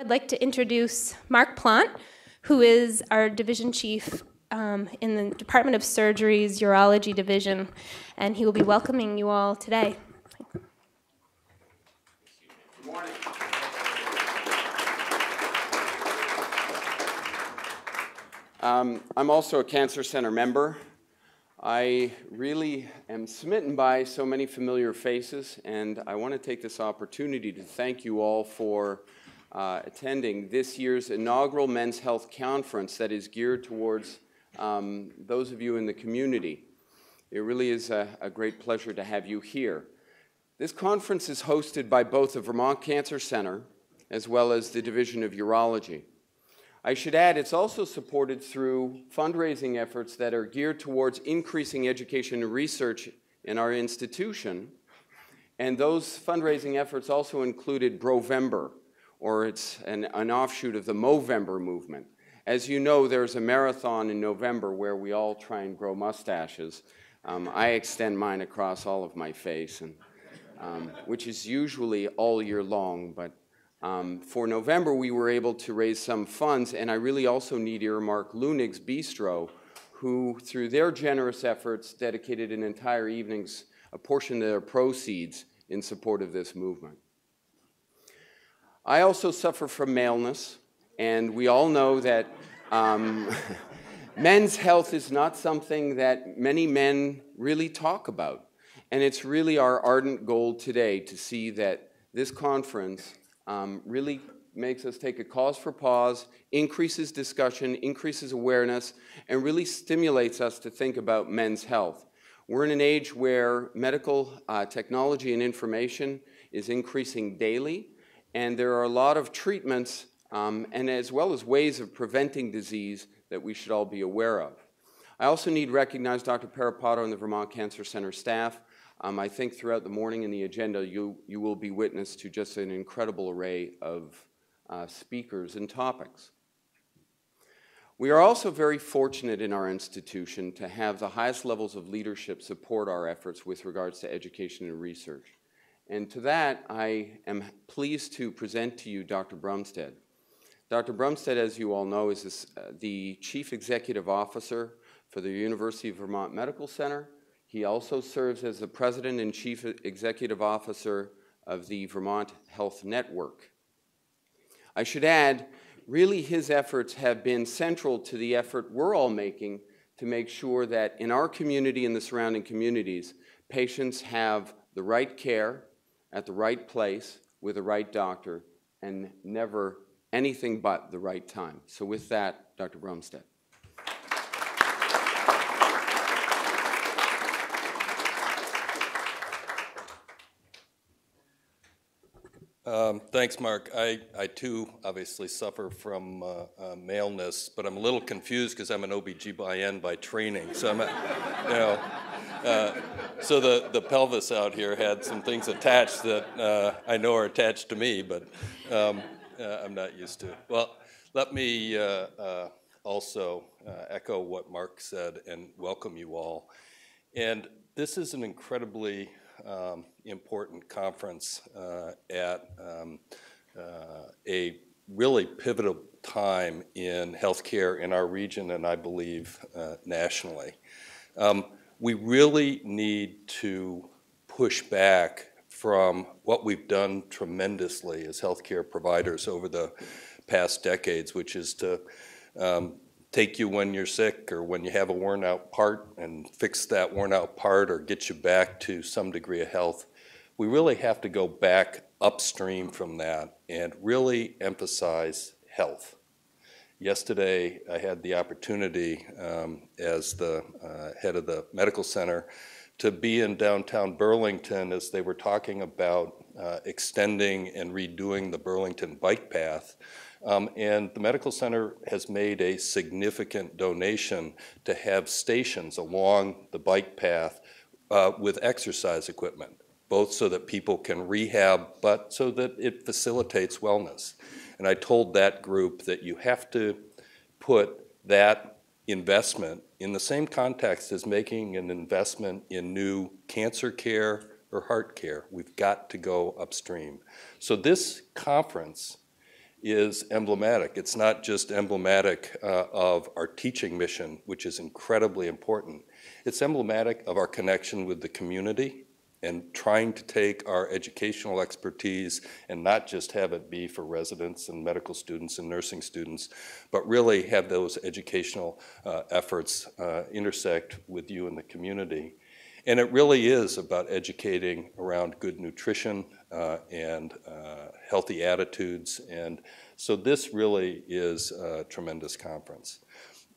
I'd like to introduce Mark Plant, who is our division chief in the Department of Surgery's Urology Division, and he will be welcoming you all today. Good morning. I'm also a Cancer Center member. I really am smitten by so many familiar faces, and I want to take this opportunity to thank you all for attending this year's inaugural Men's Health Conference that is geared towards those of you in the community. It really is a great pleasure to have you here. This conference is hosted by both the Vermont Cancer Center as well as the Division of Urology. I should add, it's also supported through fundraising efforts that are geared towards increasing education and research in our institution, and those fundraising efforts also included Brovember, or it's an offshoot of the Movember movement. As you know, there's a marathon in November where we all try and grow mustaches. I extend mine across all of my face, and, which is usually all year long, but for November, we were able to raise some funds, and I really also need to earmark Lunig's Bistro, who, through their generous efforts, dedicated an entire evening's a portion of their proceeds in support of this movement. I also suffer from maleness, and we all know that men's health is not something that many men really talk about, and it's really our ardent goal today to see that this conference really makes us take a cause for pause, increases discussion, increases awareness, and really stimulates us to think about men's health. We're in an age where medical technology and information is increasing daily, and there are a lot of treatments and as well as ways of preventing disease that we should all be aware of. I also need to recognize Dr. Parapato and the Vermont Cancer Center staff. I think throughout the morning in the agenda, you will be witness to just an incredible array of speakers and topics. We are also very fortunate in our institution to have the highest levels of leadership support our efforts with regards to education and research. And to that, I am pleased to present to you Dr. Brumstead. Dr. Brumstead, as you all know, is the Chief Executive Officer for the University of Vermont Medical Center. He also serves as the President and Chief Executive Officer of the Vermont Health Network. I should add, really his efforts have been central to the effort we're all making to make sure that in our community and the surrounding communities, patients have the right care at the right place with the right doctor and never anything but the right time. So with that, Dr. Brumstead. Thanks, Mark. I too obviously suffer from maleness, but I'm a little confused because I'm an OB-GYN by training. So so the pelvis out here had some things attached that I know are attached to me, but I'm not used to. Well, let me also echo what Mark said and welcome you all. And this is an incredibly important conference at a really pivotal time in healthcare in our region and I believe nationally. We really need to push back from what we've done tremendously as healthcare providers over the past decades, which is to take you when you're sick or when you have a worn out part and fix that worn out part or get you back to some degree of health. We really have to go back upstream from that and really emphasize health. Yesterday, I had the opportunity as the head of the medical center to be in downtown Burlington as they were talking about extending and redoing the Burlington bike path. And the medical center has made a significant donation to have stations along the bike path with exercise equipment, both so that people can rehab, but so that it facilitates wellness. And I told that group that you have to put that investment in the same context as making an investment in new cancer care or heart care. We've got to go upstream. So this conference is emblematic. It's not just emblematic of our teaching mission, which is incredibly important. It's emblematic of our connection with the community and trying to take our educational expertise and not just have it be for residents and medical students and nursing students, but really have those educational efforts intersect with you in the community. And it really is about educating around good nutrition and healthy attitudes. And so this really is a tremendous conference.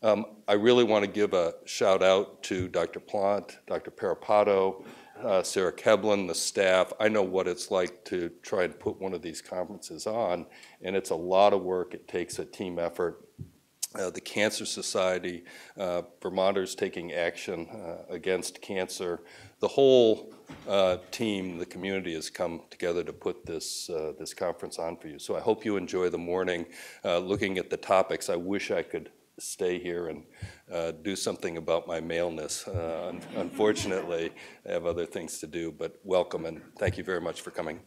I really want to give a shout out to Dr. Plant, Dr. Parapato, Sarah Keblin, the staff. I know what it's like to try and put one of these conferences on, and it's a lot of work. It takes a team effort. The Cancer Society, Vermonters Taking Action Against Cancer, the whole team, the community has come together to put this conference on for you. So I hope you enjoy the morning looking at the topics. I wish I could stay here and do something about my maleness. Unfortunately, I have other things to do, but welcome and thank you very much for coming.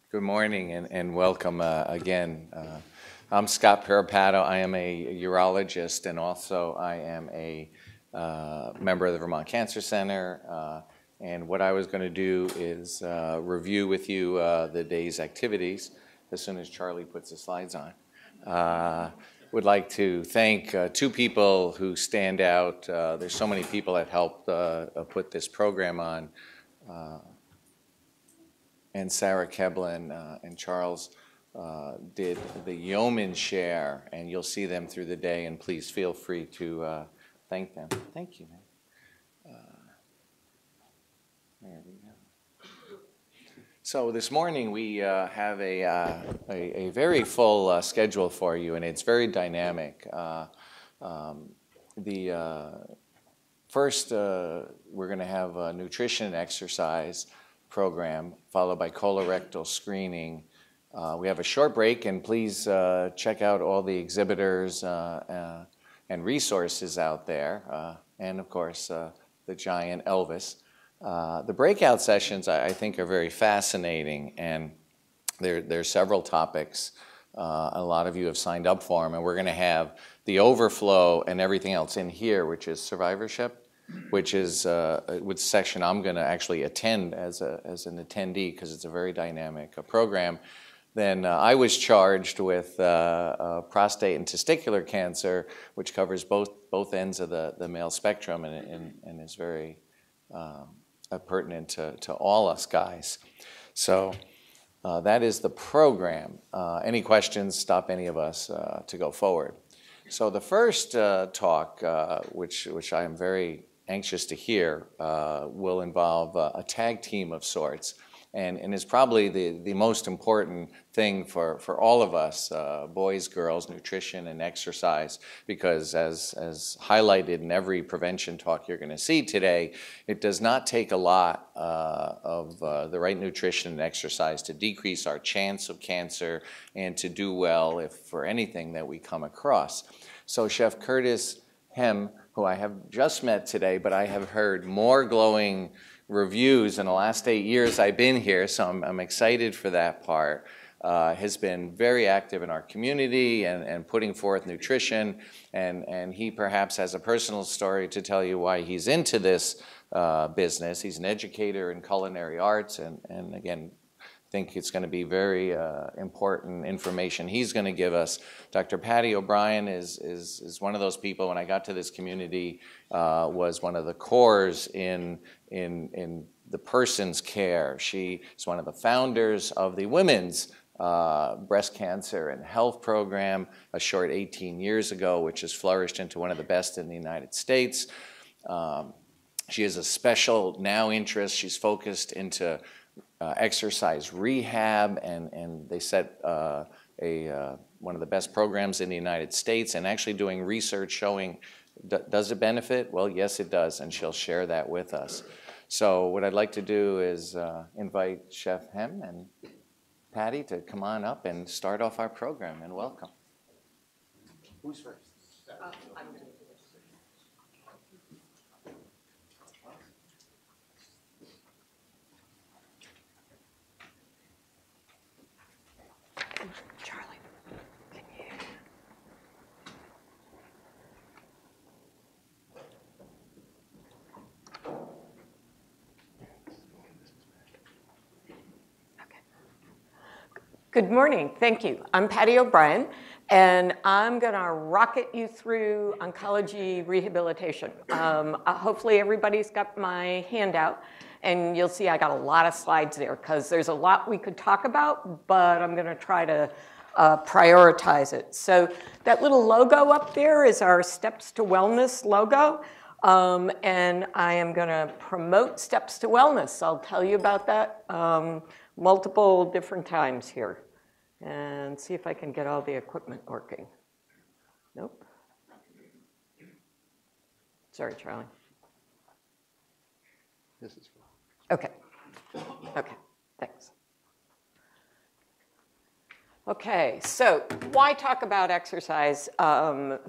Good morning and welcome again. I'm Scott Parapato. I am a urologist and also I am a member of the Vermont Cancer Center. And what I was going to do is review with you the day's activities as soon as Charlie puts the slides on. Would like to thank two people who stand out. There's so many people that helped put this program on. And Sarah Keblin and Charles did the yeoman share, and you'll see them through the day, and please feel free to thank them. Thank you, man. There we go. So this morning we have a very full schedule for you, and it's very dynamic. First, we're going to have a nutrition and exercise program, followed by colorectal screening. We have a short break, and please check out all the exhibitors and resources out there, and of course the giant Elvis. The breakout sessions I think are very fascinating, and there's several topics. A lot of you have signed up for them, and we're going to have the overflow and everything else in here, which is survivorship, which is which section I'm going to actually attend as an attendee because it's a very dynamic program. Then I was charged with prostate and testicular cancer, which covers both ends of the male spectrum and is very pertinent to all us guys. So that is the program. Any questions, stop any of us to go forward. So the first talk, which I am very anxious to hear, will involve a tag team of sorts, and is probably the most important thing for all of us, boys, girls, nutrition and exercise, because as highlighted in every prevention talk you're going to see today, it does not take a lot of the right nutrition and exercise to decrease our chance of cancer and to do well if for anything that we come across. So Chef Curtis Hemm, who I have just met today, but I have heard more glowing reviews in the last 8 years I've been here, so I'm excited for that part, has been very active in our community and putting forth nutrition, and he perhaps has a personal story to tell you why he's into this business. He's an educator in culinary arts, and again, I think it's going to be very important information he's going to give us. Dr. Patti O'Brien is one of those people, when I got to this community, was one of the cores in the person's care. She is one of the founders of the Women's Breast Cancer and Health Program, a short 18 years ago, which has flourished into one of the best in the United States. She has a special now interest. She's focused into exercise rehab, and they set one of the best programs in the United States, and actually doing research showing, does it benefit? Well, yes, it does, and she'll share that with us. So what I'd like to do is invite Chef Hemm and Patti to come on up and start off our program, and welcome. Who's first? I'm going to do this. Charlie, can you? Okay. Good morning. Thank you. I'm Patti O'Brien, and I'm going to rocket you through oncology rehabilitation. Hopefully everybody's got my handout, and you'll see I got a lot of slides there because there's a lot we could talk about, but I'm going to try to prioritize it. So that little logo up there is our Steps to Wellness logo, and I am going to promote Steps to Wellness. I'll tell you about that multiple different times here. And see if I can get all the equipment working. Nope. Sorry, Charlie. This is fine. Okay. Okay, thanks. Okay, so why talk about exercise?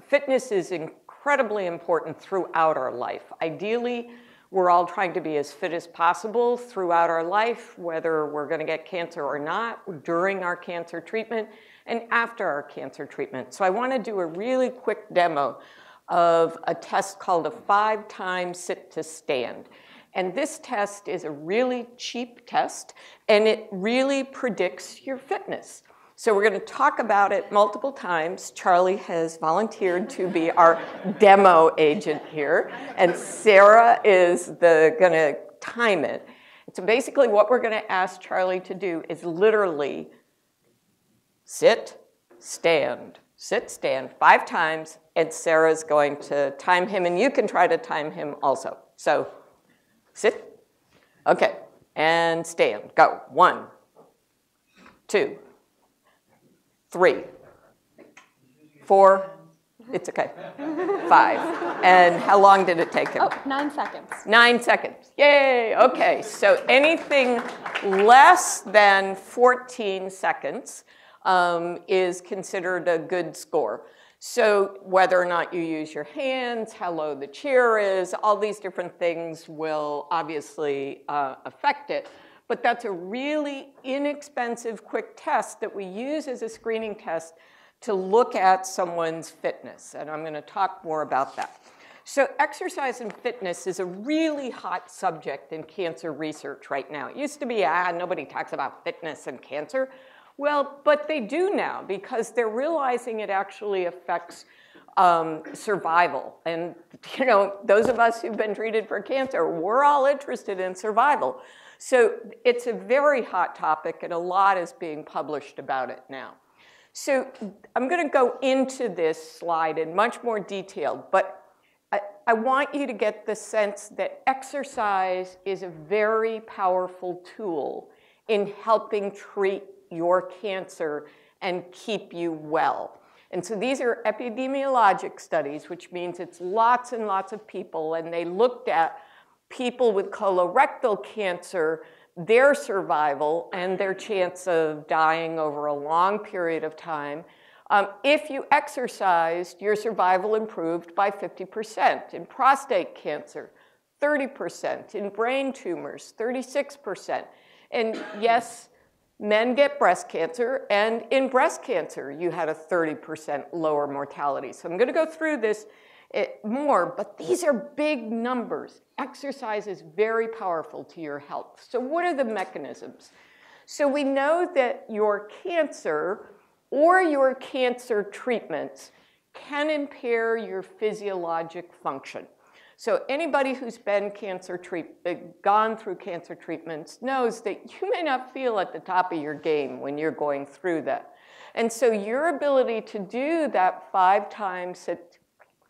Fitness is incredibly important throughout our life. Ideally, we're all trying to be as fit as possible throughout our life, whether we're going to get cancer or not, during our cancer treatment, and after our cancer treatment. So I want to do a really quick demo of a test called a 5-time sit to stand. And this test is a really cheap test, and it really predicts your fitness. So we're going to talk about it multiple times. Charlie has volunteered to be our demo agent here, and Sarah is going to time it. So basically what we're going to ask Charlie to do is literally sit, stand 5 times, and Sarah's going to time him, and you can try to time him also. So sit, okay, and stand. Go. 1, 2, 3, 4, it's okay, 5. And how long did it take him? Oh, 9 seconds. 9 seconds. Yay, okay. So anything less than 14 seconds is considered a good score. So whether or not you use your hands, how low the chair is, all these different things will obviously affect it. But that's a really inexpensive, quick test that we use as a screening test to look at someone's fitness. And I'm going to talk more about that. So exercise and fitness is a really hot subject in cancer research right now. It used to be, nobody talks about fitness and cancer. Well, but they do now because they're realizing it actually affects survival. And, you know, those of us who've been treated for cancer, we're all interested in survival. So it's a very hot topic, and a lot is being published about it now. So I'm going to go into this slide in much more detail, but I want you to get the sense that exercise is a very powerful tool in helping treat your cancer and keep you well. And so these are epidemiologic studies, which means it's lots and lots of people, and they looked at people with colorectal cancer, their survival and their chance of dying over a long period of time. If you exercised, your survival improved by 50%. In prostate cancer, 30%. In brain tumors, 36%. And yes, men get breast cancer, and in breast cancer, you had a 30% lower mortality. So I'm going to go through this more, but these are big numbers. Exercise is very powerful to your health. So what are the mechanisms? So we know that your cancer or your cancer treatments can impair your physiologic function. So anybody who's been gone through cancer treatments knows that you may not feel at the top of your game when you're going through that. And so your ability to do that 5 times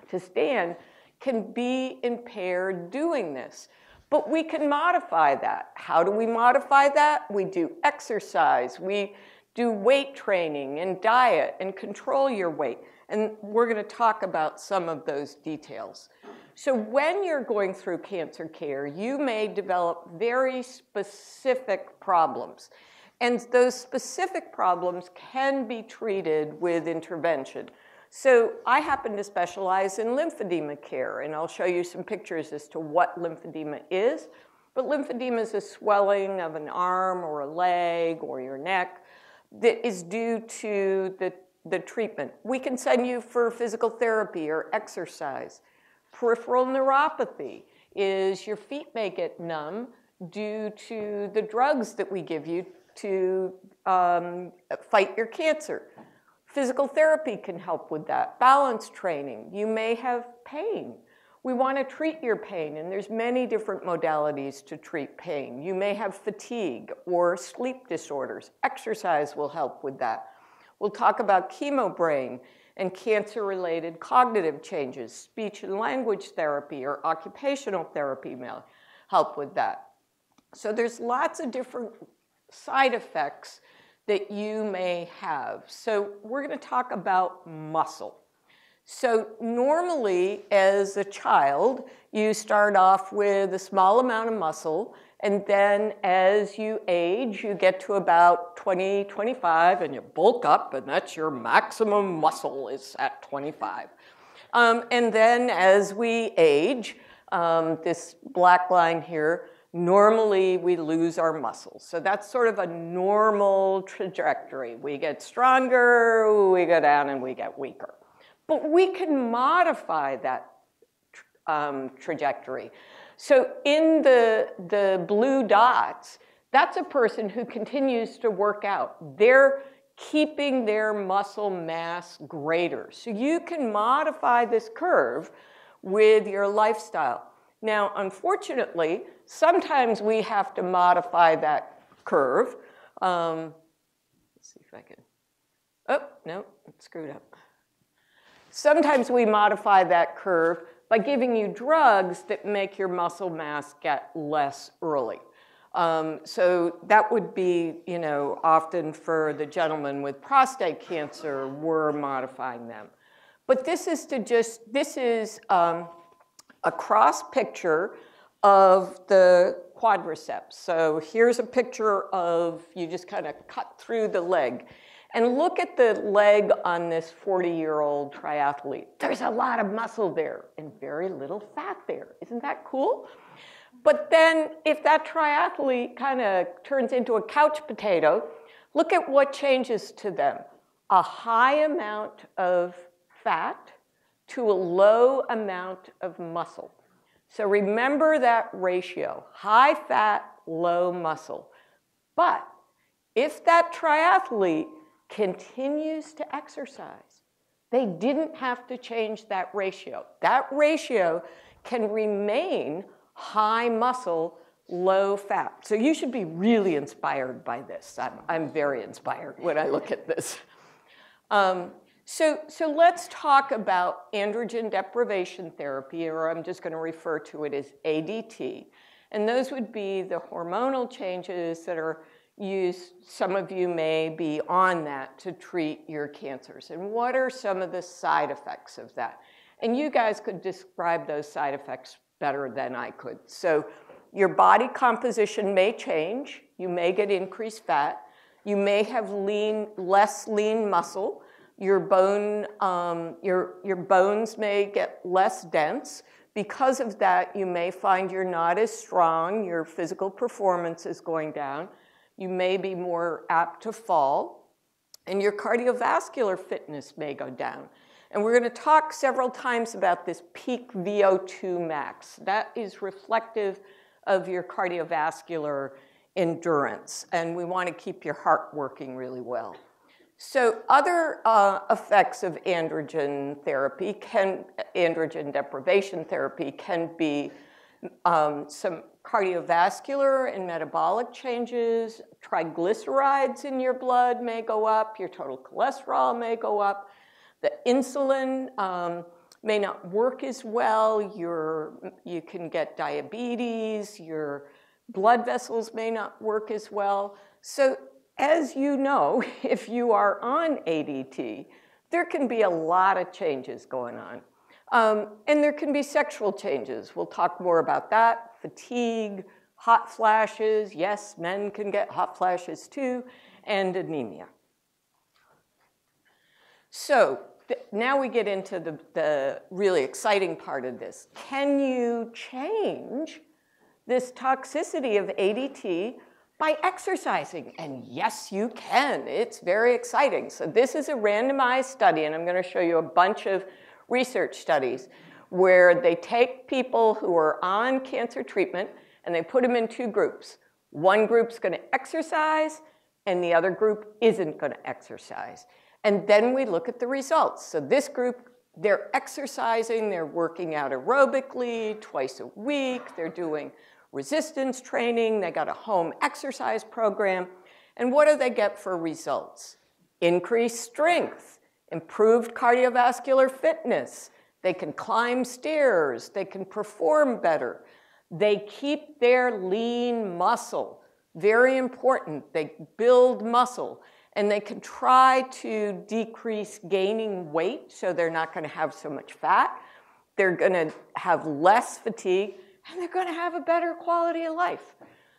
to stand can be impaired doing this. But we can modify that. How do we modify that? We do exercise. We do weight training and diet and control your weight. And we're going to talk about some of those details. So when you're going through cancer care, you may develop very specific problems. And those specific problems can be treated with intervention. So I happen to specialize in lymphedema care, and I'll show you some pictures as to what lymphedema is. But lymphedema is a swelling of an arm or a leg or your neck that is due to the treatment. We can send you for physical therapy or exercise. Peripheral neuropathy is your feet may get numb due to the drugs that we give you to fight your cancer. Physical therapy can help with that. Balance training. You may have pain. We want to treat your pain, and there's many different modalities to treat pain. You may have fatigue or sleep disorders. Exercise will help with that. We'll talk about chemo brain and cancer-related cognitive changes. Speech and language therapy or occupational therapy may help with that. So there's lots of different side effects that you may have. So we're going to talk about muscle. So normally, as a child, you start off with a small amount of muscle, and then as you age, you get to about 20, 25, and you bulk up, and that's your maximum muscle is at 25. And then as we age, this black line here, normally we lose our muscles. So that's sort of a normal trajectory. We get stronger, we go down, and we get weaker. But we can modify that trajectory. So in the blue dots, that's a person who continues to work out. They're keeping their muscle mass greater. So you can modify this curve with your lifestyle. Now, unfortunately, sometimes we have to modify that curve. Let's see if I can. Oh, no, it's screwed up. Sometimes we modify that curve by giving you drugs that make your muscle mass get less early. So that would be, often for the gentleman with prostate cancer, we're modifying them. But this is a cross picture of the quadriceps. So here's a picture of you just kind of cut through the leg. And look at the leg on this 40-year-old triathlete. There's a lot of muscle there and very little fat there. Isn't that cool? But then if that triathlete kind of turns into a couch potato, look at what changes to them. A high amount of fat to a low amount of muscle. So remember that ratio, high fat, low muscle. But if that triathlete continues to exercise, they didn't have to change that ratio. That ratio can remain high muscle, low fat. So you should be really inspired by this. I'm very inspired when I look at this. So let's talk about androgen deprivation therapy, or I'm just going to refer to it as ADT. And those would be the hormonal changes that are used. Some of you may be on that to treat your cancers. And what are some of the side effects of that? And you guys could describe those side effects better than I could. So your body composition may change. You may get increased fat. You may have less lean muscle. Your bones may get less dense. Because of that, you may find you're not as strong. Your physical performance is going down. You may be more apt to fall, and your cardiovascular fitness may go down. And we're going to talk several times about this peak VO2 max. That is reflective of your cardiovascular endurance, and we want to keep your heart working really well. So other effects of androgen deprivation therapy can be some cardiovascular and metabolic changes. Triglycerides in your blood may go up. Your total cholesterol may go up. The insulin may not work as well. You can get diabetes. Your blood vessels may not work as well. So as you know, if you are on ADT, there can be a lot of changes going on. And there can be sexual changes. We'll talk more about that. Fatigue, hot flashes. Yes, men can get hot flashes too, and anemia. So now we get into the really exciting part of this. Can you change this toxicity of ADT by exercising? And yes, you can. It's very exciting. So this is a randomized study, and I'm going to show you a bunch of research studies where they take people who are on cancer treatment and they put them in two groups. One group's going to exercise, and the other group isn't going to exercise. And then we look at the results. So this group, they're exercising, they're working out aerobically twice a week, they're doing resistance training, they got a home exercise program. And what do they get for results? Increased strength, improved cardiovascular fitness, they can climb stairs, they can perform better, they keep their lean muscle. Very important, they build muscle. And they can try to decrease gaining weight, so they're not going to have so much fat. They're going to have less fatigue, and they're going to have a better quality of life.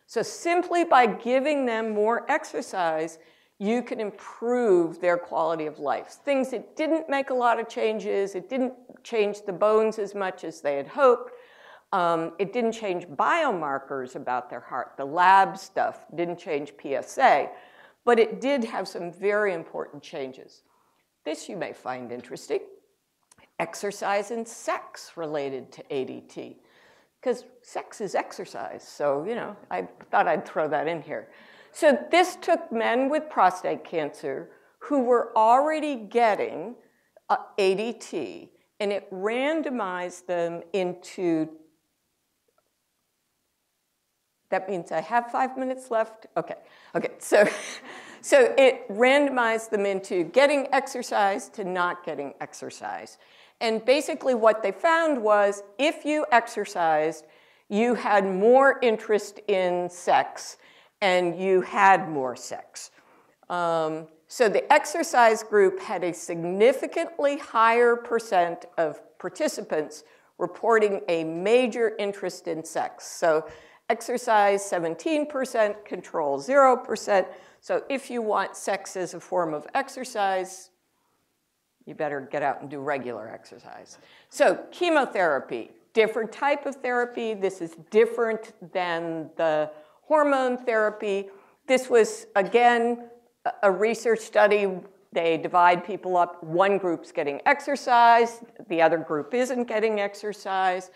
So simply by giving them more exercise, you can improve their quality of life. Things that didn't make a lot of changes, it didn't change the bones as much as they had hoped. It didn't change biomarkers about their heart. The lab stuff didn't change PSA. But it did have some very important changes. This you may find interesting. Exercise and sex related to ADT. Because sex is exercise, so, you know, I thought I'd throw that in here. So this took men with prostate cancer who were already getting ADT, and it randomized them into, that means I have 5 minutes left? Okay, so it randomized them into getting exercise to not getting exercise. And basically what they found was if you exercised, you had more interest in sex and you had more sex. So the exercise group had a significantly higher percent of participants reporting a major interest in sex. So exercise 17%, control 0%. So if you want sex as a form of exercise, you better get out and do regular exercise. So chemotherapy, different type of therapy. This is different than the hormone therapy. This was, again, a research study. They divide people up. One group's getting exercise. The other group isn't getting exercise.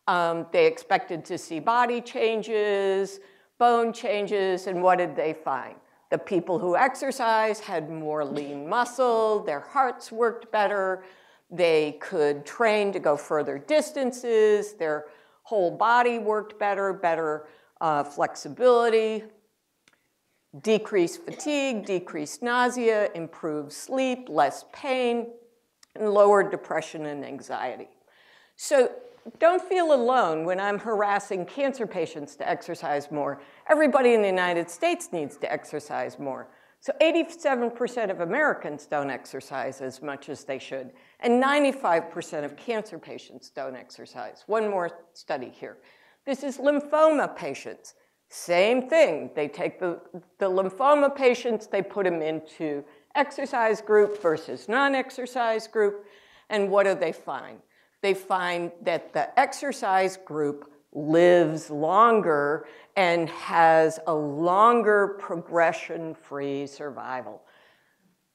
They expected to see body changes, bone changes, and what did they find? The people who exercised had more lean muscle, their hearts worked better, they could train to go further distances, their whole body worked better, better flexibility, decreased fatigue, decreased nausea, improved sleep, less pain, and lower depression and anxiety. So don't feel alone when I'm harassing cancer patients to exercise more. Everybody in the United States needs to exercise more. So 87% of Americans don't exercise as much as they should, and 95% of cancer patients don't exercise. One more study here. This is lymphoma patients. Same thing. They take the lymphoma patients, they put them into exercise group versus non-exercise group, and what do they find? They find that the exercise group lives longer and has a longer progression-free survival.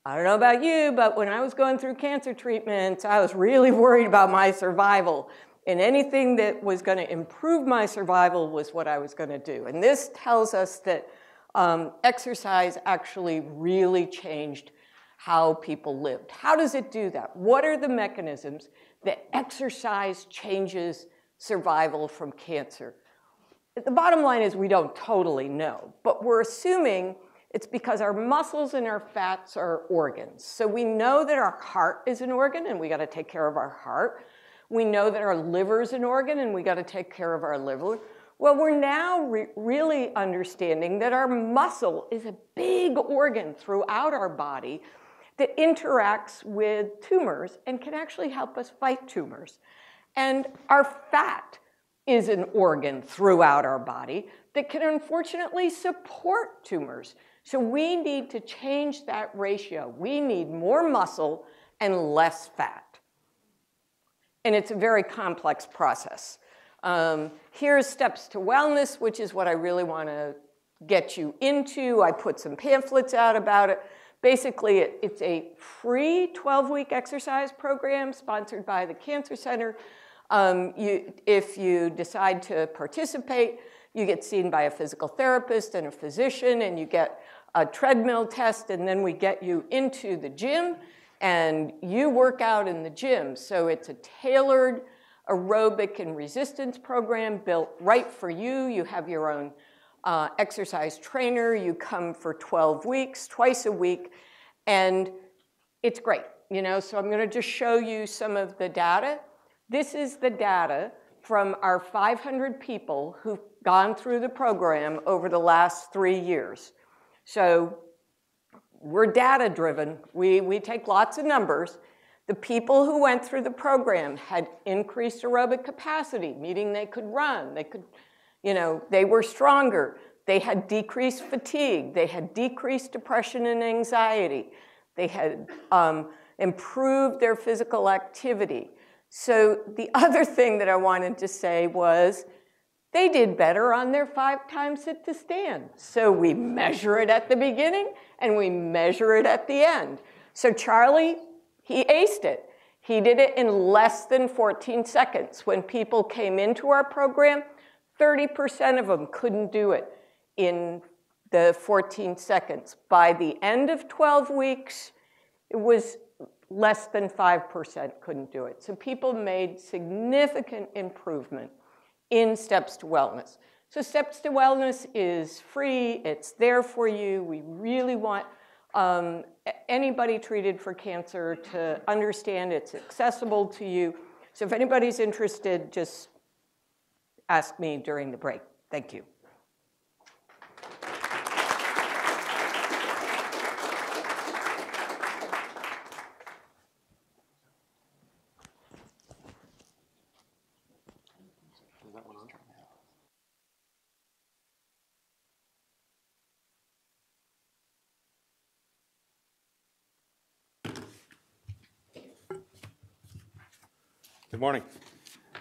I don't know about you, but when I was going through cancer treatments, I was really worried about my survival. And anything that was going to improve my survival was what I was going to do. And this tells us that exercise actually really changed how people lived. How does it do that? What are the mechanisms that exercise changes survival from cancer? The bottom line is we don't totally know, but we're assuming it's because our muscles and our fats are organs. So we know that our heart is an organ and we got to take care of our heart. We know that our liver is an organ and we got to take care of our liver. Well, we're now really understanding that our muscle is a big organ throughout our body that interacts with tumors and can actually help us fight tumors. And our fat is an organ throughout our body that can unfortunately support tumors. So we need to change that ratio. We need more muscle and less fat. And it's a very complex process. Here's Steps to Wellness, which is what I really want to get you into. I put some pamphlets out about it. Basically, it's a free 12-week exercise program sponsored by the Cancer Center. If you decide to participate, you get seen by a physical therapist and a physician, and you get a treadmill test, and then we get you into the gym, and you work out in the gym. So it's a tailored aerobic and resistance program built right for you. You have your own exercise trainer. You come for 12 weeks, twice a week, and it's great. You know, so I'm going to just show you some of the data. This is the data from our 500 people who've gone through the program over the last 3 years. So we're data driven. We take lots of numbers. The people who went through the program had increased aerobic capacity, meaning they could run, they could, you know, they were stronger. They had decreased fatigue. They had decreased depression and anxiety. They had improved their physical activity. So the other thing that I wanted to say was they did better on their 5 times sit to stand. So we measure it at the beginning and we measure it at the end. So Charlie, he aced it. He did it in less than 14 seconds. When people came into our program, 30% of them couldn't do it in the 14 seconds. By the end of 12 weeks, it was less than 5% couldn't do it. So people made significant improvement in Steps to Wellness. So Steps to Wellness is free. It's there for you. We really want anybody treated for cancer to understand it's accessible to you. So if anybody's interested, just ask me during the break. Thank you. Good morning.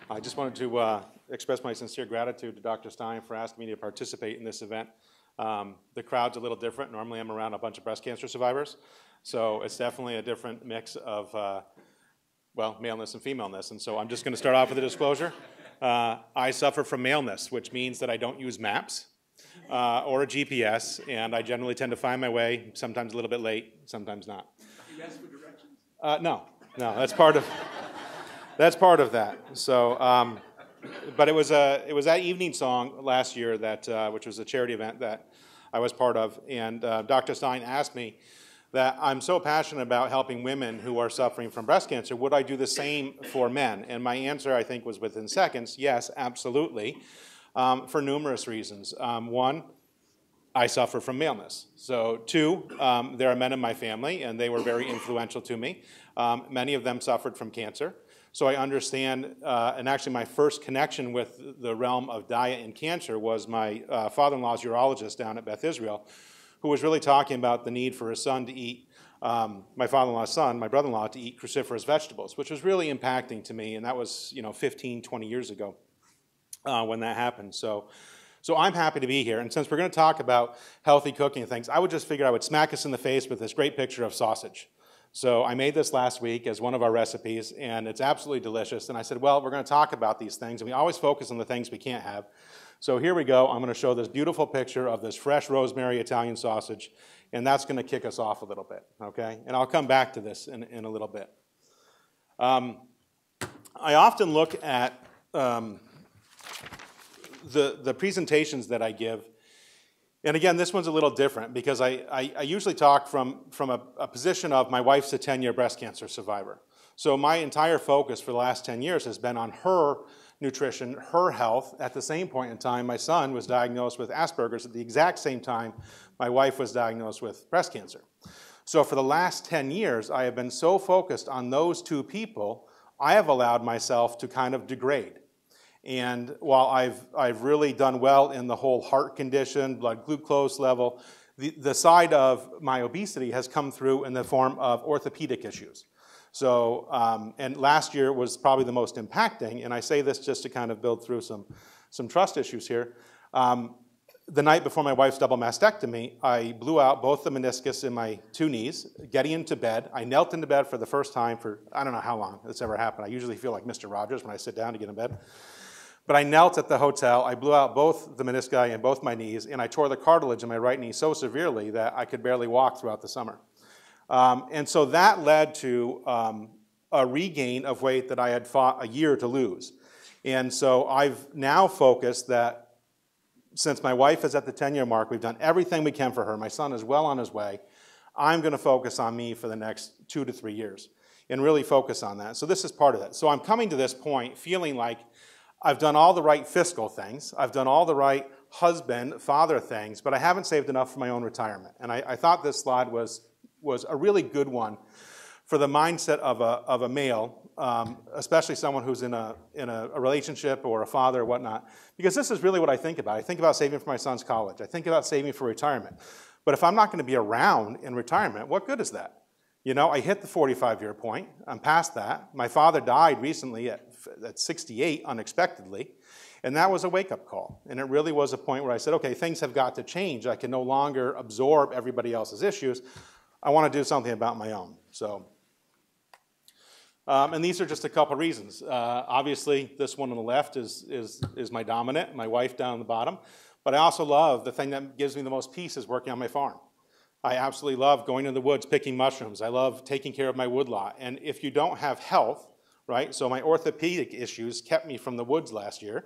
I just wanted to express my sincere gratitude to Dr. Stein for asking me to participate in this event. The crowd's a little different. Normally I'm around a bunch of breast cancer survivors, so it's definitely a different mix of, well, maleness and femaleness. And so I'm just going to start off with a disclosure. I suffer from maleness, which means that I don't use maps or a GPS, and I generally tend to find my way, sometimes a little bit late, sometimes not. You ask for directions? No, that's part of... That's part of that. So, but it was that evening song last year that, which was a charity event that I was part of, and Dr. Stein asked me that I'm so passionate about helping women who are suffering from breast cancer, would I do the same for men? And my answer, I think, was within seconds, yes, absolutely, for numerous reasons. One, I suffer from maleness. So 2, there are men in my family, and they were very influential to me. Many of them suffered from cancer. So I understand, and actually my first connection with the realm of diet and cancer was my father-in-law's urologist down at Beth Israel, who was really talking about the need for his son to eat, my father-in-law's son, my brother-in-law, to eat cruciferous vegetables, which was really impacting to me, and that was 15, 20 years ago when that happened. So I'm happy to be here, and since we're going to talk about healthy cooking and things, I would just figure I would smack us in the face with this great picture of sausage. So I made this last week as one of our recipes, and it's absolutely delicious. And I said, well, we're going to talk about these things, and we always focus on the things we can't have. So here we go. I'm going to show this beautiful picture of this fresh rosemary Italian sausage, and that's going to kick us off a little bit, okay? And I'll come back to this in a little bit. I often look at the presentations that I give. And again, this one's a little different because I usually talk from a position of my wife's a 10-year breast cancer survivor. So my entire focus for the last 10 years has been on her nutrition, her health. At the same point in time, my son was diagnosed with Asperger's at the exact same time my wife was diagnosed with breast cancer. So for the last 10 years, I have been so focused on those 2 people, I have allowed myself to kind of degrade. And while I've really done well in the whole heart condition, blood glucose level, the side of my obesity has come through in the form of orthopedic issues. So, and last year was probably the most impacting, and I say this just to kind of build through some trust issues here. The night before my wife's double mastectomy, I blew out both the meniscus in my 2 knees, getting into bed. I knelt into bed for the first time for, I don't know how long it's ever happened. I usually feel like Mr. Rogers when I sit down to get in bed. But I knelt at the hotel, I blew out both the menisci and both my knees, and I tore the cartilage in my right knee so severely that I could barely walk throughout the summer. And so that led to a regain of weight that I had fought a year to lose. And so I've now focused that since my wife is at the 10-year mark, we've done everything we can for her. My son is well on his way. I'm going to focus on me for the next 2 to 3 years and really focus on that. So this is part of it. So I'm coming to this point feeling like I've done all the right fiscal things. I've done all the right husband, father things, but I haven't saved enough for my own retirement. And I thought this slide was a really good one for the mindset of a male, especially someone who's in a relationship or a father or whatnot, because this is really what I think about. I think about saving for my son's college. I think about saving for retirement. But if I'm not going to be around in retirement, what good is that? You know, I hit the 45-year point. I'm past that. My father died recently at 68 unexpectedly, and that was a wake-up call. And it really was a point where I said, okay, things have got to change. I can no longer absorb everybody else's issues. I want to do something about my own. So. And these are just a couple reasons. Obviously, this one on the left is my dominant, my wife down on the bottom. But I also love, the thing that gives me the most peace is working on my farm. I absolutely love going in the woods, picking mushrooms. I love taking care of my woodlot. And if you don't have health, right, so my orthopedic issues kept me from the woods last year,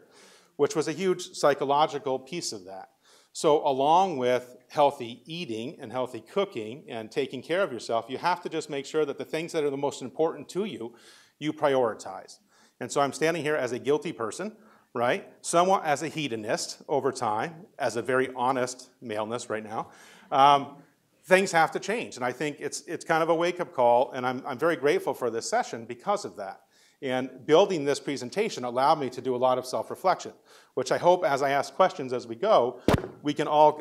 which was a huge psychological piece of that. So along with healthy eating and healthy cooking and taking care of yourself, you have to just make sure that the things that are the most important to you, you prioritize. And so I'm standing here as a guilty person, right? Somewhat as a hedonist over time, as a very honest maleness right now. Things have to change. And I think it's kind of a wake-up call, and I'm very grateful for this session because of that. And building this presentation allowed me to do a lot of self-reflection, which I hope as I ask questions as we go, we can all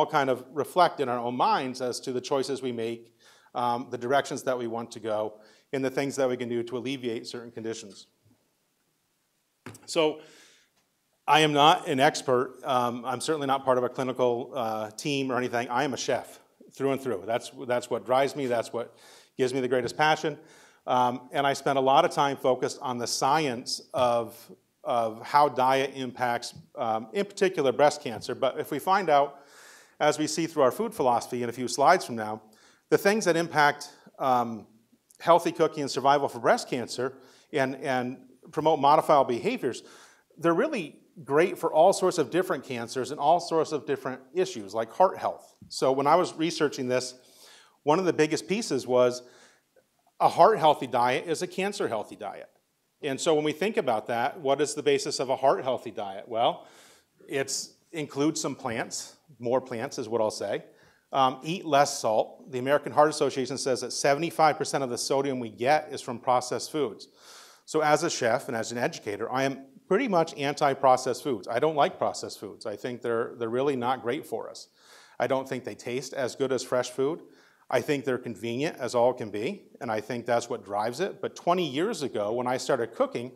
kind of reflect in our own minds as to the choices we make, the directions that we want to go, and the things that we can do to alleviate certain conditions. So I am not an expert. I'm certainly not part of a clinical team or anything. I am a chef through and through. That's what drives me. That's what gives me the greatest passion. And I spent a lot of time focused on the science of how diet impacts, in particular, breast cancer. But if we find out, as we see through our food philosophy in a few slides from now, the things that impact healthy cooking and survival for breast cancer and promote modifiable behaviors, they're really great for all sorts of different cancers and all sorts of different issues, like heart health. So when I was researching this, one of the biggest pieces was a heart-healthy diet is a cancer-healthy diet. And so when we think about that, what is the basis of a heart-healthy diet? Well, it includes some plants, more plants is what I'll say. Eat less salt. The American Heart Association says that 75% of the sodium we get is from processed foods. So as a chef and as an educator, I am pretty much anti-processed foods. I don't like processed foods. I think they're really not great for us. I don't think they taste as good as fresh food. I think they're convenient as all can be, and I think that's what drives it. But 20 years ago, when I started cooking,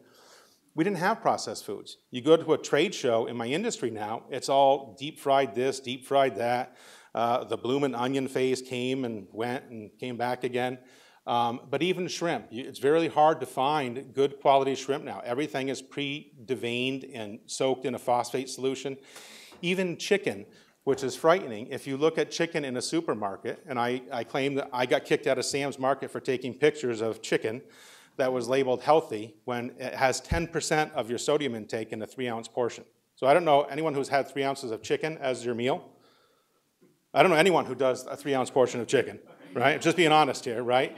we didn't have processed foods. You go to a trade show in my industry now, it's all deep fried this, deep fried that. The bloomin' onion phase came and went and came back again. But even shrimp, it's very hard to find good quality shrimp now. Everything is pre-deveined and soaked in a phosphate solution. Even chicken, which is frightening. If you look at chicken in a supermarket, and I claim that I got kicked out of Sam's Market for taking pictures of chicken that was labeled healthy when it has 10% of your sodium intake in a 3-ounce portion. So I don't know anyone who's had 3 ounces of chicken as your meal. I don't know anyone who does a 3-ounce portion of chicken, right? Just being honest here, right?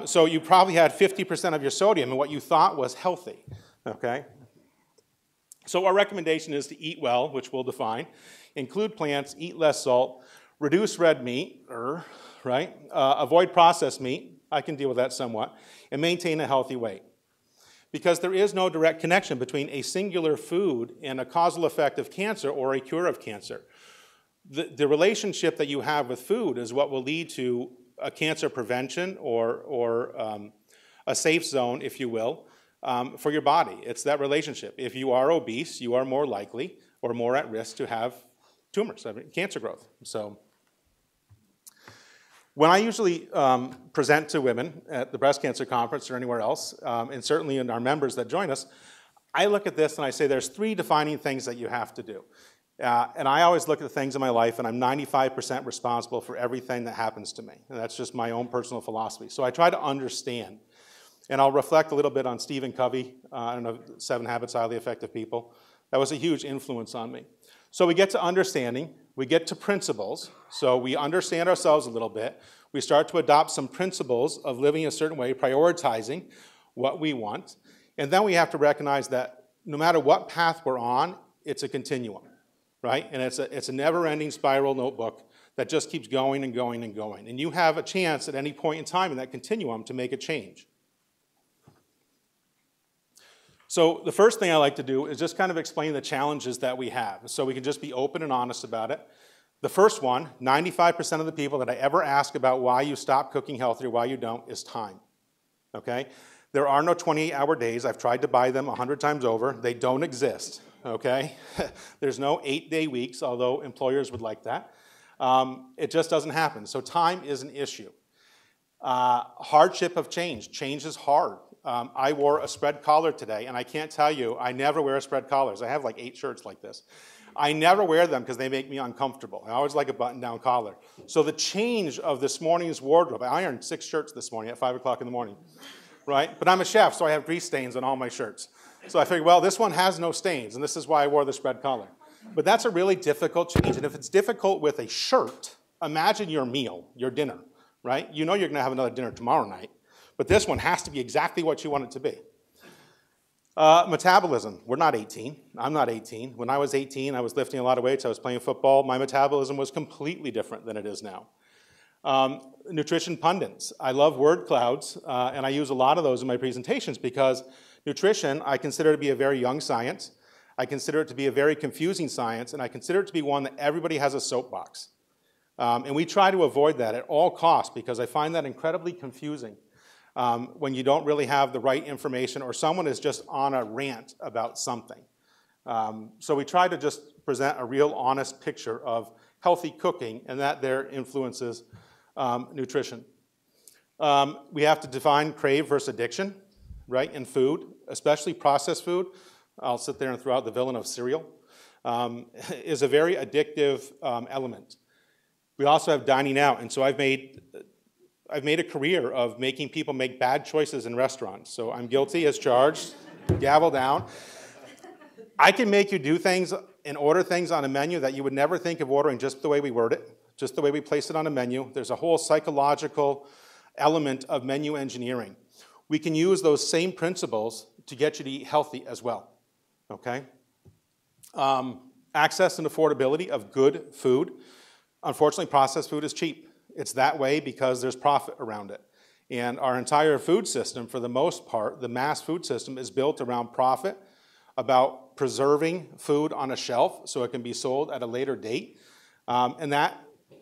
So you probably had 50% of your sodium in what you thought was healthy, okay? So our recommendation is to eat well, which we'll define, include plants, eat less salt, reduce red meat, right? Avoid processed meat, I can deal with that somewhat, and maintain a healthy weight. Because there is no direct connection between a singular food and a causal effect of cancer or a cure of cancer. The relationship that you have with food is what will lead to a cancer prevention or a safe zone, if you will, for your body. It's that relationship. If you are obese, you are more likely or more at risk to have tumors, cancer growth. So when I usually present to women at the breast cancer conference or anywhere else, and certainly in our members that join us, I look at this and I say there's 3 defining things that you have to do. And I always look at the things in my life, and I'm 95% responsible for everything that happens to me. And that's just my own personal philosophy. So I try to understand. And I'll reflect a little bit on Stephen Covey, I don't know, 7 Habits of Highly Effective People. That was a huge influence on me. So we get to understanding, we get to principles. So we understand ourselves a little bit. We start to adopt some principles of living a certain way, prioritizing what we want. And then we have to recognize that no matter what path we're on, it's a continuum, right? And it's a never-ending spiral notebook that just keeps going and going and going. And you have a chance at any point in time in that continuum to make a change. So the first thing I like to do is just kind of explain the challenges that we have so we can just be open and honest about it. The first one, 95% of the people that I ever ask about why you stop cooking healthy or why you don't is time, okay? There are no 28-hour days. I've tried to buy them 100 times over. They don't exist, okay? There's no 8-day weeks, although employers would like that. It just doesn't happen. So time is an issue. Hardship of change. Change is hard. I wore a spread collar today, and I can't tell you, I never wear spread collars. I have like 8 shirts like this. I never wear them because they make me uncomfortable. I always like a button-down collar. So the change of this morning's wardrobe, I ironed 6 shirts this morning at 5 o'clock in the morning, right? But I'm a chef, so I have grease stains on all my shirts. So I figured, well, this one has no stains, and this is why I wore the spread collar. But that's a really difficult change, and if it's difficult with a shirt, imagine your meal, your dinner, right? You know you're going to have another dinner tomorrow night, but this one has to be exactly what you want it to be. Metabolism. We're not 18. I'm not 18. When I was 18, I was lifting a lot of weights. I was playing football. My metabolism was completely different than it is now. Nutrition pundits. I love word clouds, and I use a lot of those in my presentations because nutrition I consider to be a very young science. I consider it to be a very confusing science, and I consider it to be one that everybody has a soapbox. And we try to avoid that at all costs because I find that incredibly confusing. When you don't really have the right information or someone is just on a rant about something. So we try to just present a real honest picture of healthy cooking and that there influences nutrition. We have to define crave versus addiction, right, in food, especially processed food. I'll sit there and throw out the villain of cereal, is a very addictive element. We also have dining out, and so I've made a career of making people make bad choices in restaurants. So I'm guilty as charged, gavel down. I can make you do things and order things on a menu that you would never think of ordering just the way we word it, just the way we place it on a menu. There's a whole psychological element of menu engineering. We can use those same principles to get you to eat healthy as well, okay? Access and affordability of good food. Unfortunately, processed food is cheap. It's that way because there's profit around it. And our entire food system, for the most part, the mass food system is built around profit, about preserving food on a shelf so it can be sold at a later date. And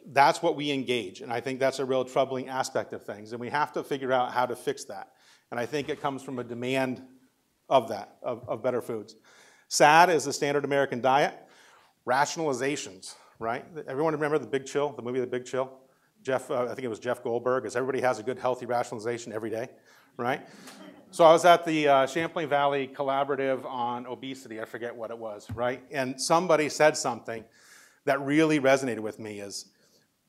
that's what we engage. And I think that's a real troubling aspect of things. And we have to figure out how to fix that. And I think it comes from a demand of that, of better foods. S.A.D is the standard American diet. Rationalizations, right? Everyone remember The Big Chill, the movie The Big Chill? I think it was Jeff Goldberg, as everybody has a good, healthy rationalization every day, right? So I was at the Champlain Valley Collaborative on obesity, I forget what it was, right? And somebody said something that really resonated with me is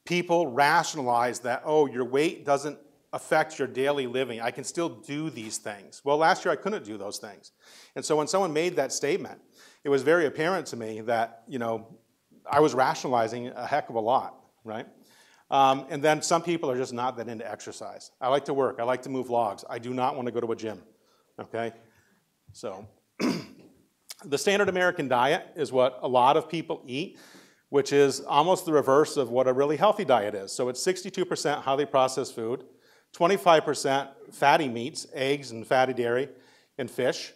people rationalize that, oh, your weight doesn't affect your daily living. I can still do these things. Well, last year I couldn't do those things. And so when someone made that statement, it was very apparent to me that, you know, I was rationalizing a heck of a lot, right? And then some people are just not that into exercise. I like to work. I like to move logs. I do not want to go to a gym, okay? So the standard American diet is what a lot of people eat, which is almost the reverse of what a really healthy diet is. So it's 62% highly processed food, 25% fatty meats, eggs and fatty dairy, and fish.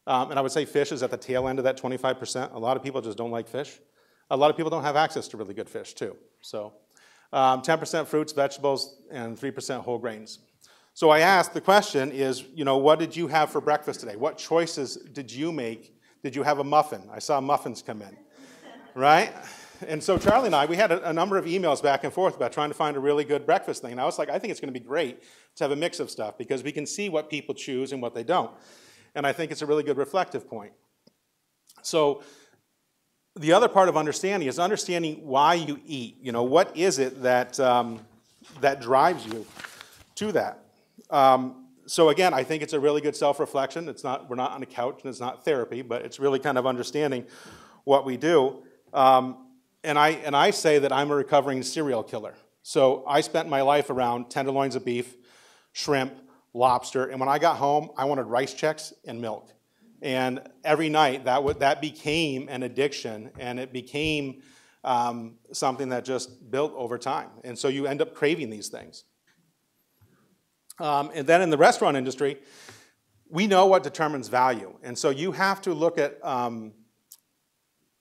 And I would say fish is at the tail end of that 25%. A lot of people just don't like fish. A lot of people don't have access to really good fish, too. So 10% fruits, vegetables, and 3% whole grains. So I asked, the question is, what did you have for breakfast today? What choices did you make? Did you have a muffin? I saw muffins come in, right? And so Charlie and I, we had a number of emails back and forth about trying to find a really good breakfast thing. And I was like, I think it's going to be great to have a mix of stuff because we can see what people choose and what they don't. And I think it's a really good reflective point. So the other part of understanding is understanding why you eat. What is it that, that drives you to that? So again, I think it's a really good self-reflection. We're not on a couch and it's not therapy, but it's really kind of understanding what we do. And I say that I'm a recovering serial killer. So I spent my life around tenderloins of beef, shrimp, lobster, and when I got home, I wanted rice checks and milk. And every night, that became an addiction, and it became something that just built over time. And so you end up craving these things. And then in the restaurant industry, we know what determines value. And so you have to look at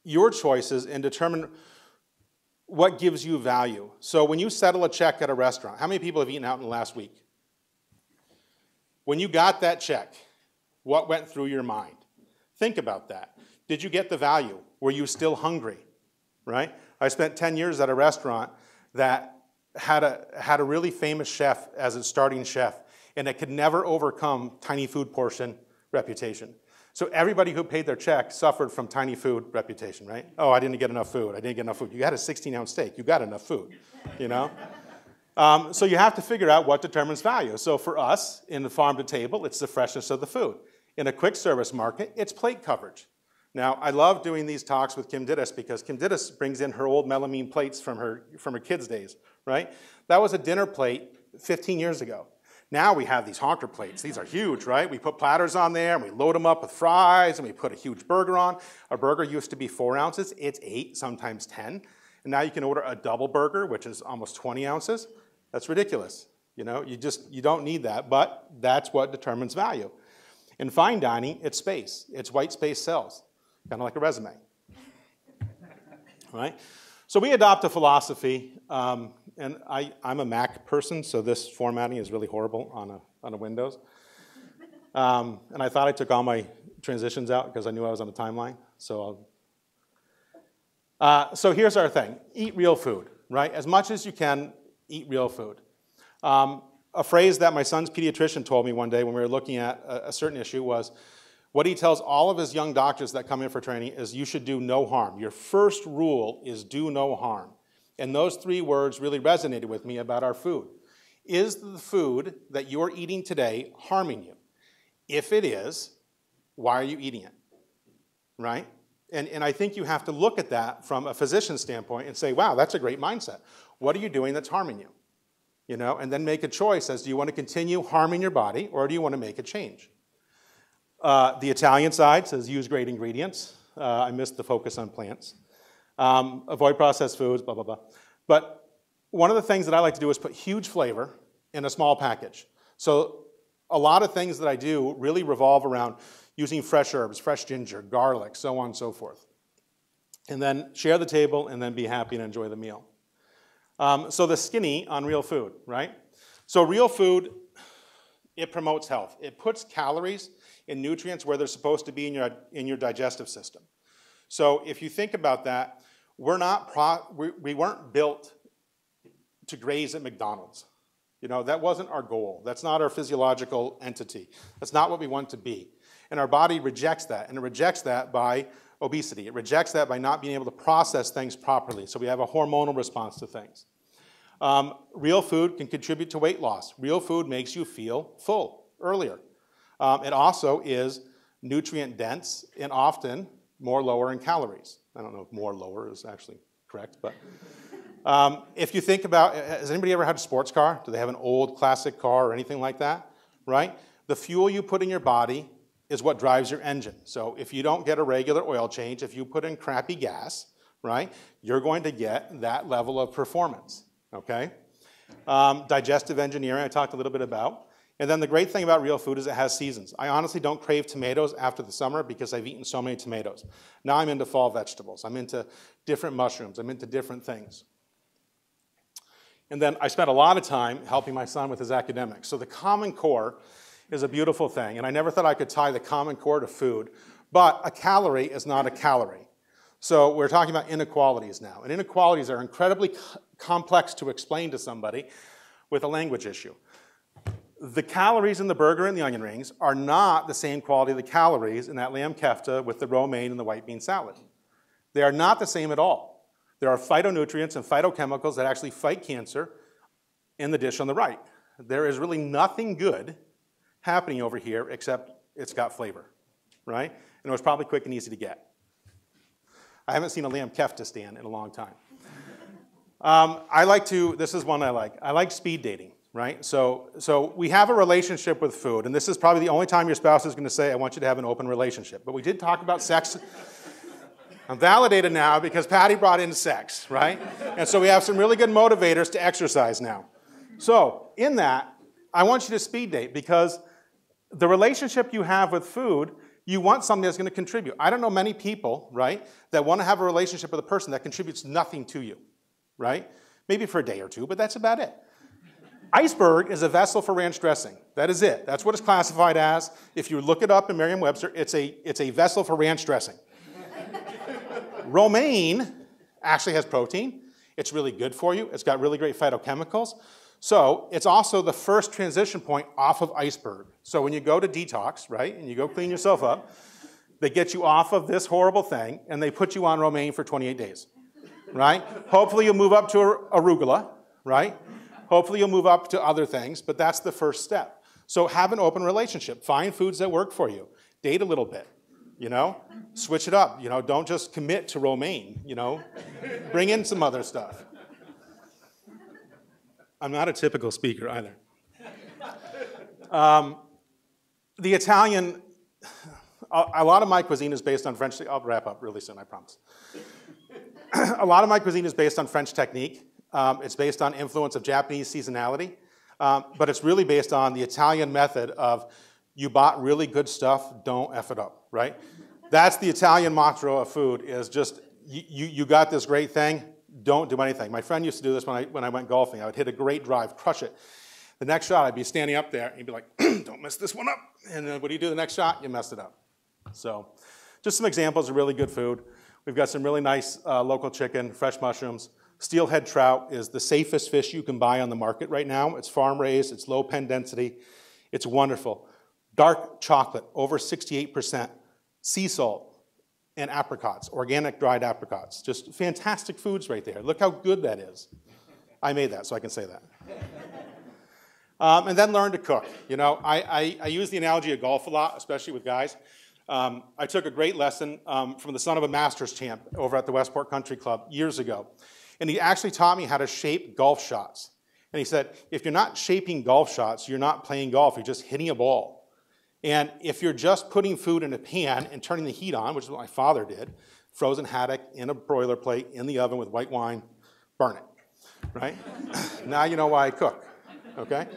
your choices and determine what gives you value. So when you settle a check at a restaurant, how many people have eaten out in the last week? When you got that check, what went through your mind? Think about that. Did you get the value? Were you still hungry? Right? I spent 10 years at a restaurant that had a really famous chef as its starting chef, and it could never overcome tiny food portion reputation. So everybody who paid their check suffered from tiny food reputation, right? Oh, I didn't get enough food. I didn't get enough food. You had a 16-ounce steak. You got enough food, So you have to figure out what determines value. So for us, in the farm to table, it's the freshness of the food. In a quick service market, it's plate coverage. Now, I love doing these talks with Kim Dittis because Kim Dittis brings in her old melamine plates from her kids' days, right? That was a dinner plate 15 years ago. Now we have these honker plates. These are huge, right? We put platters on there, and we load them up with fries, and we put a huge burger on. A burger used to be 4 ounces. It's 8, sometimes 10. And now you can order a double burger, which is almost 20 ounces. That's ridiculous. You don't need that, but that's what determines value. In fine dining, it's space. It's white space cells, kind of like a resume, right? So we adopt a philosophy, and I'm a Mac person, so this formatting is really horrible on a Windows. And I thought I took all my transitions out because I knew I was on a timeline. So here's our thing. Eat real food, right? As much as you can, eat real food. A phrase that my son's pediatrician told me one day when we were looking at a certain issue was, what he tells all of his young doctors that come in for training is you should do no harm. Your first rule is do no harm. And those 3 words really resonated with me about our food. Is the food that you're eating today harming you? If it is, why are you eating it? Right? And I think you have to look at that from a physician's standpoint and say, wow, that's a great mindset. What are you doing that's harming you? And then make a choice as do you want to continue harming your body or do you want to make a change? The Italian side says use great ingredients. I missed the focus on plants. Avoid processed foods, blah, blah, blah. But one of the things that I like to do is put huge flavor in a small package. So a lot of things that I do really revolve around using fresh herbs, fresh ginger, garlic, so on and so forth. And then share the table and then be happy and enjoy the meal. So the skinny on real food, right? So real food, it promotes health. It puts calories and nutrients where they're supposed to be in your digestive system. So if you think about that, we weren't built to graze at McDonald's. That wasn't our goal. That's not our physiological entity. That's not what we want to be. And our body rejects that, and it rejects that by obesity. It rejects that by not being able to process things properly. So we have a hormonal response to things. Real food can contribute to weight loss. Real food makes you feel full earlier. It also is nutrient dense and often more lower in calories. I don't know if more lower is actually correct, but if you think about, has anybody ever had a sports car? Do they have an old classic car or anything like that, right? The fuel you put in your body is what drives your engine. So if you don't get a regular oil change, if you put in crappy gas, right, you're going to get that level of performance, okay? Digestive engineering, I talked a little bit about. And then the great thing about real food is it has seasons. I honestly don't crave tomatoes after the summer because I've eaten so many tomatoes. Now I'm into fall vegetables. I'm into different mushrooms. I'm into different things. And then I spent a lot of time helping my son with his academics. So the Common Core is a beautiful thing. And I never thought I could tie the Common Core to food. But a calorie is not a calorie. So we're talking about inequalities now. And inequalities are incredibly complex to explain to somebody with a language issue. The calories in the burger and the onion rings are not the same quality of the calories in that lamb kefta with the romaine and the white bean salad. They are not the same at all. There are phytonutrients and phytochemicals that actually fight cancer in the dish on the right. There is really nothing good happening over here except it's got flavor, right? And it was probably quick and easy to get. I haven't seen a lamb kefta stand in a long time. This is one I like speed dating, right? So we have a relationship with food, and this is probably the only time your spouse is going to say, I want you to have an open relationship. But we did talk about sex. I'm validated now because Patti brought in sex, right? And so we have some really good motivators to exercise now. So in that, I want you to speed date because the relationship you have with food, you want something that's going to contribute. I don't know many people, right, that want to have a relationship with a person that contributes nothing to you, right? Maybe for a day or two, but that's about it. Iceberg is a vessel for ranch dressing. That is it. That's what it's classified as. If you look it up in Merriam-Webster, it's a vessel for ranch dressing. Romaine actually has protein. It's really good for you. It's got really great phytochemicals. So it's also the first transition point off of iceberg. So when you go to detox, right, and you go clean yourself up, they get you off of this horrible thing, and they put you on romaine for 28 days, right? Hopefully you'll move up to arugula, right? Hopefully you'll move up to other things, but that's the first step. So have an open relationship. Find foods that work for you. Date a little bit, you know? Switch it up, you know? Don't just commit to romaine, you know? Bring in some other stuff. I'm not a typical speaker either. The Italian, a lot of my cuisine is based on French, I'll wrap up really soon, I promise. A lot of my cuisine is based on French technique. It's based on influence of Japanese seasonality, but it's really based on the Italian method of you bought really good stuff, don't F it up, right? That's the Italian mantra of food is just, you got this great thing, don't do anything. My friend used to do this when I went golfing. I would hit a great drive, crush it. The next shot, I'd be standing up there, and he'd be like, don't mess this one up. And then what do you do the next shot? You messed it up. So just some examples of really good food. We've got some really nice local chicken, fresh mushrooms. Steelhead trout is the safest fish you can buy on the market right now. It's farm-raised. It's low pen density. It's wonderful. Dark chocolate, over 68%. Sea salt. And apricots, organic dried apricots. Just fantastic foods right there. Look how good that is. I made that, so I can say that. And then learn to cook. You know, I use the analogy of golf a lot, especially with guys. I took a great lesson from the son of a Masters champ over at the Westport Country Club years ago. And he actually taught me how to shape golf shots. And he said, if you're not shaping golf shots, you're not playing golf, you're just hitting a ball. And if you're just putting food in a pan and turning the heat on, which is what my father did, frozen haddock in a broiler plate in the oven with white wine, burn it, right? Now you know why I cook, okay?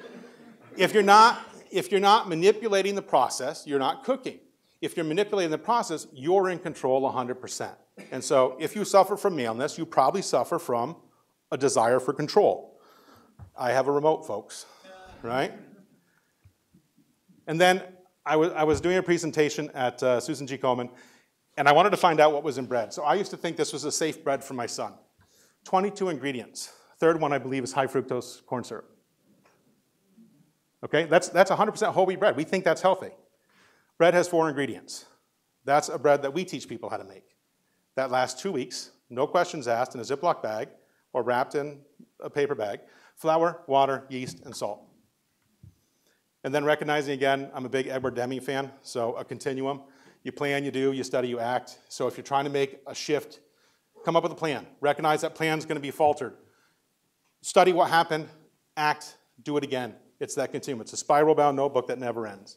If you're not manipulating the process, you're not cooking. If you're manipulating the process, you're in control 100%. And so if you suffer from maleness, you probably suffer from a desire for control. I have a remote, folks, right? And then I was doing a presentation at Susan G. Komen, and I wanted to find out what was in bread. So I used to think this was a safe bread for my son. 22 ingredients. Third one, I believe, is high fructose corn syrup. Okay, that's 100% whole wheat bread. We think that's healthy. Bread has 4 ingredients. That's a bread that we teach people how to make. That lasts 2 weeks, no questions asked, in a Ziploc bag or wrapped in a paper bag. Flour, water, yeast, and salt. And then recognizing, again, I'm a big Edward Deming fan, so a continuum. You plan, you do, you study, you act. So if you're trying to make a shift, come up with a plan. Recognize that plan's going to be faltered. Study what happened, act, do it again. It's that continuum. It's a spiral-bound notebook that never ends.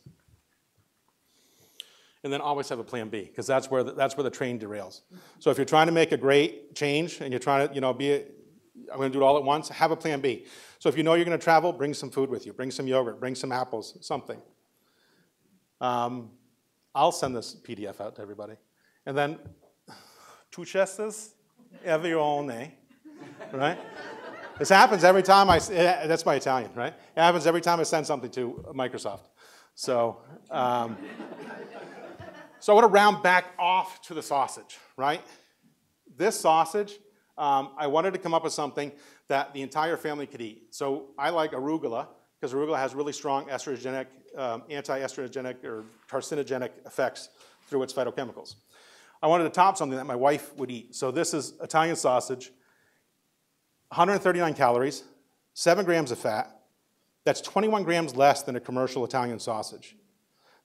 And then always have a plan B, because that's where the train derails. So if you're trying to make a great change and you're trying to, I'm going to do it all at once, have a plan B. So if you know you're going to travel, bring some food with you. Bring some yogurt, bring some apples, something. I'll send this PDF out to everybody. And then, tu cestas, everyone, right? This happens every time that's my Italian, right? It happens every time I send something to Microsoft. So, so I want to round back off to the sausage, right? This sausage, I wanted to come up with something that the entire family could eat. So I like arugula, because arugula has really strong estrogenic, anti-estrogenic or carcinogenic effects through its phytochemicals. I wanted to top something that my wife would eat. So this is Italian sausage, 139 calories, 7 grams of fat. That's 21 grams less than a commercial Italian sausage.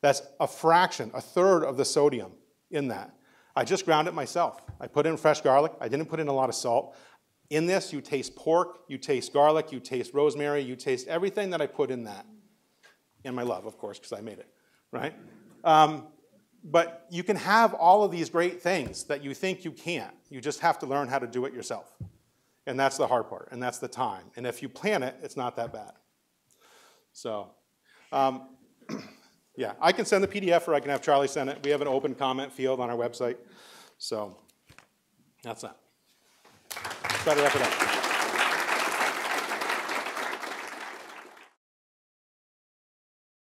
That's a fraction, a third of the sodium in that. I just ground it myself. I put in fresh garlic. I didn't put in a lot of salt. In this, you taste pork, you taste garlic, you taste rosemary, you taste everything that I put in that. And my love, of course, because I made it, right? But you can have all of these great things that you think you can't. You just have to learn how to do it yourself. And that's the hard part, and that's the time. And if you plan it, it's not that bad. So, yeah, I can send the PDF or I can have Charlie send it. We have an open comment field on our website. So, that's that. Try to wrap it up.